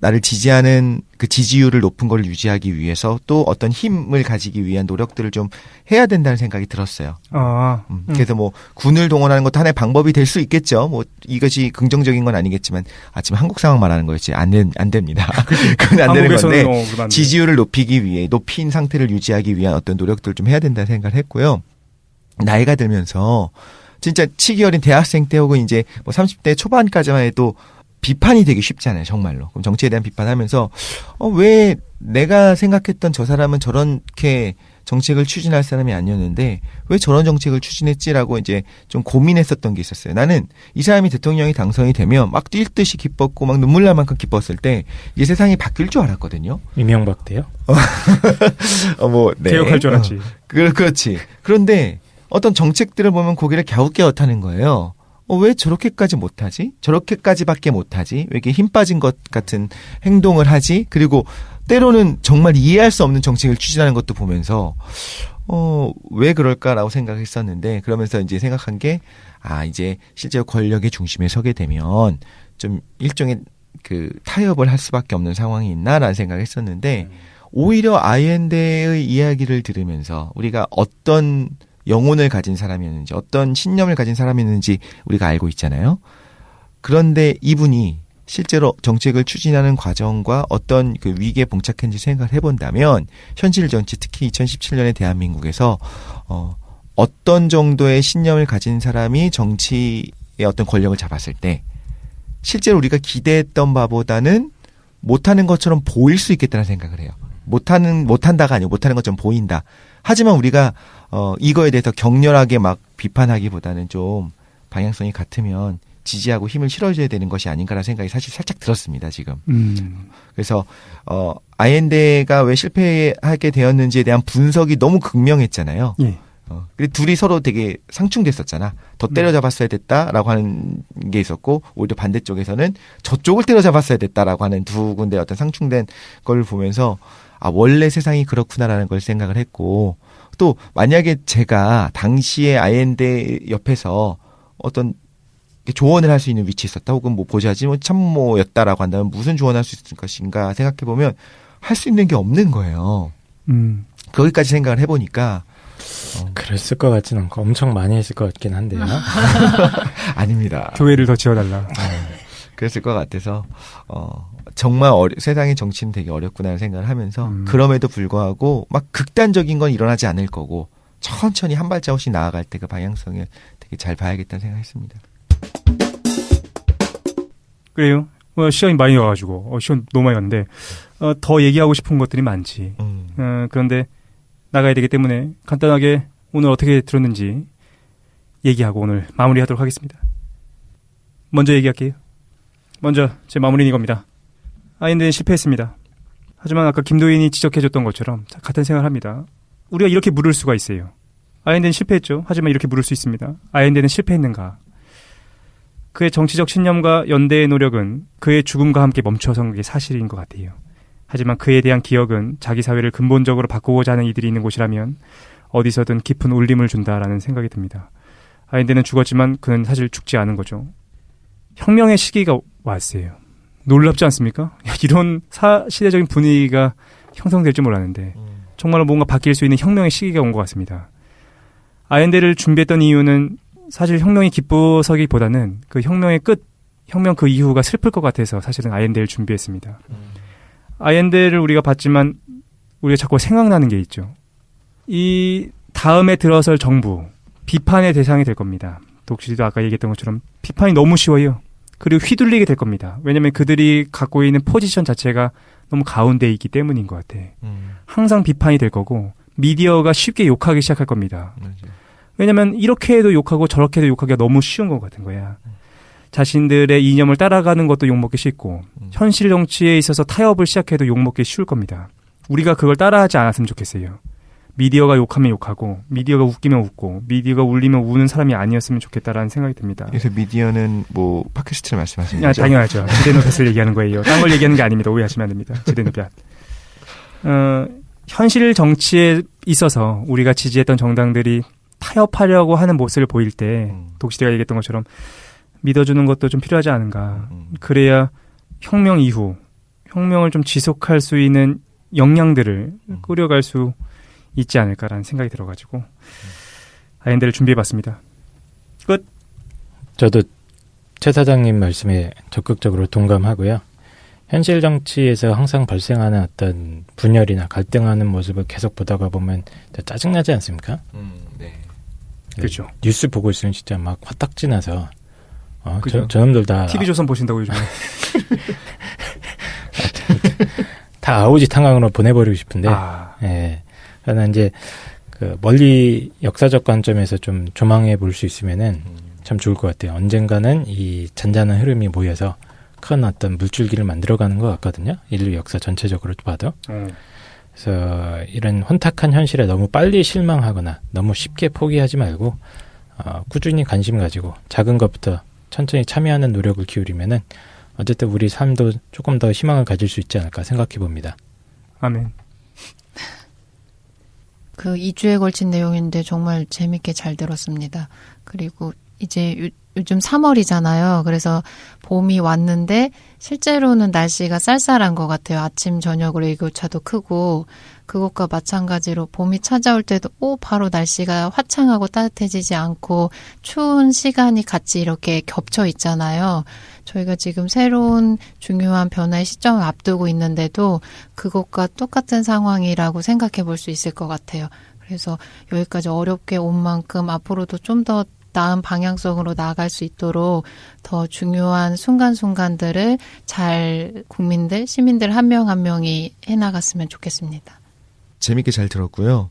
나를 지지하는 그 지지율을 높은 걸 유지하기 위해서 또 어떤 힘을 가지기 위한 노력들을 좀 해야 된다는 생각이 들었어요. 그래서 뭐 군을 동원하는 것도 하나의 방법이 될 수 있겠죠. 뭐 이것이 긍정적인 건 아니겠지만 지금 한국 상황 말하는 거였지 안 됩니다. 그건 안 되는 건데 지지율을 높인 상태를 유지하기 위한 어떤 노력들을 좀 해야 된다는 생각을 했고요. 나이가 들면서 진짜 치기 어린 대학생 때 혹은 이제 뭐 30대 초반까지만 해도 비판이 되기 쉽잖아요, 정말로. 그럼 정치에 대한 비판하면서 왜 내가 생각했던 저 사람은 저렇게 정책을 추진할 사람이 아니었는데 왜 저런 정책을 추진했지라고 이제 좀 고민했었던 게 있었어요. 나는 이 사람이 대통령이 당선이 되면 막 뛸 듯이 기뻤고 막 눈물 날 만큼 기뻤을 때 이 세상이 바뀔 줄 알았거든요. 이명박 때요? 네. 개혁할 줄 알았지. 그렇지. 그런데 어떤 정책들을 보면 고개를 갸웃갸웃하는 거예요. 왜 저렇게까지 못하지? 저렇게까지밖에 못하지? 왜 이렇게 힘 빠진 것 같은 행동을 하지? 그리고 때로는 정말 이해할 수 없는 정책을 추진하는 것도 보면서 왜 그럴까라고 생각했었는데 그러면서 이제 생각한 게 이제 실제로 권력의 중심에 서게 되면 좀 일종의 그 타협을 할 수밖에 없는 상황이 있나라는 생각을 했었는데 오히려 아이엔데의 이야기를 들으면서 우리가 어떤 영혼을 가진 사람이었는지 어떤 신념을 가진 사람이었는지 우리가 알고 있잖아요. 그런데 이분이 실제로 정책을 추진하는 과정과 어떤 그 위기에 봉착했는지 생각을 해본다면 현실 정치 특히 2017년의 대한민국에서 어떤 정도의 신념을 가진 사람이 정치의 어떤 권력을 잡았을 때 실제로 우리가 기대했던 바보다는 못하는 것처럼 보일 수 있겠다는 생각을 해요. 못한다가 아니고 못하는 것처럼 보인다. 하지만 우리가 이거에 대해서 격렬하게 막 비판하기보다는 좀 방향성이 같으면 지지하고 힘을 실어줘야 되는 것이 아닌가라는 생각이 사실 살짝 들었습니다, 지금. 그래서, 아엔데가 왜 실패하게 되었는지에 대한 분석이 너무 극명했잖아요. 예. 그리고 둘이 서로 되게 상충됐었잖아. 더 때려잡았어야 됐다라고 하는 게 있었고, 오히려 반대쪽에서는 저쪽을 때려잡았어야 됐다라고 하는 두 군데 어떤 상충된 걸 보면서, 원래 세상이 그렇구나라는 걸 생각을 했고, 또 만약에 제가 당시에 아엔데 옆에서 어떤 조언을 할 수 있는 위치에 있었다, 혹은 뭐 보좌진 참모였다라고 한다면 무슨 조언할 수 있을 것인가 생각해보면 할 수 있는 게 없는 거예요. 거기까지 생각을 해보니까 그랬을 것 같지는 않고 엄청 많이 했을 것 같긴 한데요. 아닙니다. 교회를 더 지어달라. 그랬을 것 같아서 정말 세상의 정치는 되게 어렵구나라는 생각을 하면서 그럼에도 불구하고 막 극단적인 건 일어나지 않을 거고 천천히 한 발자국씩 나아갈 때 그 방향성을 되게 잘 봐야겠다는 생각했습니다. 그래요. 시간이 많이 와가지고 시간 너무 많이 갔는데 더 얘기하고 싶은 것들이 많지. 그런데 나가야 되기 때문에 간단하게 오늘 어떻게 들었는지 얘기하고 오늘 마무리하도록 하겠습니다. 먼저 얘기할게요. 먼저 제 마무리는 이겁니다. 아엔데는 실패했습니다. 하지만 아까 김도인이 지적해줬던 것처럼 같은 생각을 합니다. 우리가 이렇게 물을 수가 있어요. 아엔데는 실패했죠. 하지만 이렇게 물을 수 있습니다. 아엔데는 실패했는가? 그의 정치적 신념과 연대의 노력은 그의 죽음과 함께 멈춰선 게 사실인 것 같아요. 하지만 그에 대한 기억은 자기 사회를 근본적으로 바꾸고자 하는 이들이 있는 곳이라면 어디서든 깊은 울림을 준다라는 생각이 듭니다. 아엔데는 죽었지만 그는 사실 죽지 않은 거죠. 혁명의 시기가 왔어요. 놀랍지 않습니까? 이런 시대적인 분위기가 형성될 줄 몰랐는데 정말로 뭔가 바뀔 수 있는 혁명의 시기가 온 것 같습니다. 아엔데를 준비했던 이유는 사실 혁명이 기뻐서기보다는 그 혁명의 끝, 혁명 그 이후가 슬플 것 같아서 사실은 아엔데를 준비했습니다. 아엔데를 우리가 봤지만 우리가 자꾸 생각나는 게 있죠. 이 다음에 들어설 정부, 비판의 대상이 될 겁니다. 독실이도 아까 얘기했던 것처럼 비판이 너무 쉬워요. 그리고 휘둘리게 될 겁니다. 왜냐하면 그들이 갖고 있는 포지션 자체가 너무 가운데에 있기 때문인 것 같아. 항상 비판이 될 거고 미디어가 쉽게 욕하기 시작할 겁니다. 왜냐하면 이렇게 해도 욕하고 저렇게 해도 욕하기가 너무 쉬운 것 같은 거야. 자신들의 이념을 따라가는 것도 욕먹기 쉽고 현실 정치에 있어서 타협을 시작해도 욕먹기 쉬울 겁니다. 우리가 그걸 따라하지 않았으면 좋겠어요. 미디어가 욕하면 욕하고 미디어가 웃기면 웃고 미디어가 울리면 우는 사람이 아니었으면 좋겠다라는 생각이 듭니다. 그래서 미디어는 뭐 팟캐스트를 말씀하시는 거죠? 당연하죠. 지대노볕을 얘기하는 거예요. 딴 걸 얘기하는 게 아닙니다. 오해하시면 안 됩니다. 지대노볕. 현실 정치에 있어서 우리가 지지했던 정당들이 타협하려고 하는 모습을 보일 때 독시대가 얘기했던 것처럼 믿어주는 것도 좀 필요하지 않은가. 그래야 혁명 이후 혁명을 좀 지속할 수 있는 역량들을 꾸려갈 수 있지 않을까라는 생각이 들어가지고 아엔데를 준비해봤습니다. 끝. 저도 최 사장님 말씀에 적극적으로 동감하고요. 현실 정치에서 항상 발생하는 어떤 분열이나 갈등하는 모습을 계속 보다가 보면 짜증나지 않습니까? 네. 그렇죠. 뉴스 보고 있으면 진짜 막 화딱지 나서 저놈들 다 TV조선 보신다고 요즘에 다 아우지 탄광으로 보내버리고 싶은데 예. 그러나 이제 그 멀리 역사적 관점에서 좀 조망해 볼 수 있으면은 참 좋을 것 같아요. 언젠가는 이 잔잔한 흐름이 모여서 큰 어떤 물줄기를 만들어가는 것 같거든요. 인류 역사 전체적으로 봐도. 그래서 이런 혼탁한 현실에 너무 빨리 실망하거나 너무 쉽게 포기하지 말고 꾸준히 관심 가지고 작은 것부터 천천히 참여하는 노력을 기울이면은 어쨌든 우리 삶도 조금 더 희망을 가질 수 있지 않을까 생각해 봅니다. 아멘. 그 2주에 걸친 내용인데 정말 재밌게 잘 들었습니다. 그리고 이제 요즘 3월이잖아요. 그래서 봄이 왔는데 실제로는 날씨가 쌀쌀한 것 같아요. 아침 저녁으로 일교차도 크고 그것과 마찬가지로 봄이 찾아올 때도 바로 날씨가 화창하고 따뜻해지지 않고 추운 시간이 같이 이렇게 겹쳐 있잖아요. 저희가 지금 새로운 중요한 변화의 시점을 앞두고 있는데도 그것과 똑같은 상황이라고 생각해 볼 수 있을 것 같아요. 그래서 여기까지 어렵게 온 만큼 앞으로도 좀 더 나은 방향성으로 나아갈 수 있도록 더 중요한 순간순간들을 잘 국민들, 시민들 한 명 한 명이 해나갔으면 좋겠습니다. 재밌게 잘 들었고요.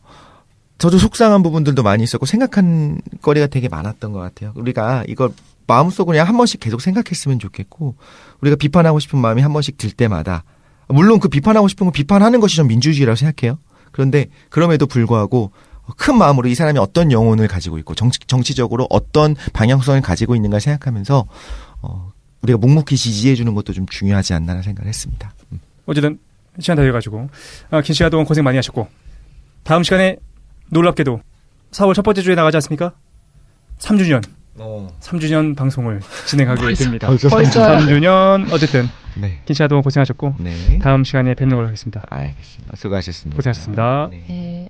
저도 속상한 부분들도 많이 있었고 생각한 거리가 되게 많았던 것 같아요. 우리가 이걸 마음속으로 그냥 한 번씩 계속 생각했으면 좋겠고 우리가 비판하고 싶은 마음이 한 번씩 들 때마다 물론 그 비판하고 싶은 거 비판하는 것이 전 민주주의라고 생각해요. 그런데 그럼에도 불구하고 큰 마음으로 이 사람이 어떤 영혼을 가지고 있고 정치적으로 어떤 방향성을 가지고 있는가 생각하면서 우리가 묵묵히 지지해 주는 것도 좀 중요하지 않나 생각을 했습니다. 어쨌든 시간 다 돼가지고 긴 시간 동안 고생 많이 하셨고 다음 시간에 놀랍게도 4월 첫 번째 주에 나가지 않습니까? 3주년 방송을 진행하게 됩니다. 벌써요? 3주년 어쨌든 네. 긴 시간 동안 고생하셨고 네. 다음 시간에 뵙는 걸로 하겠습니다. 알겠습니다. 수고하셨습니다. 고생하셨습니다. 네. 네.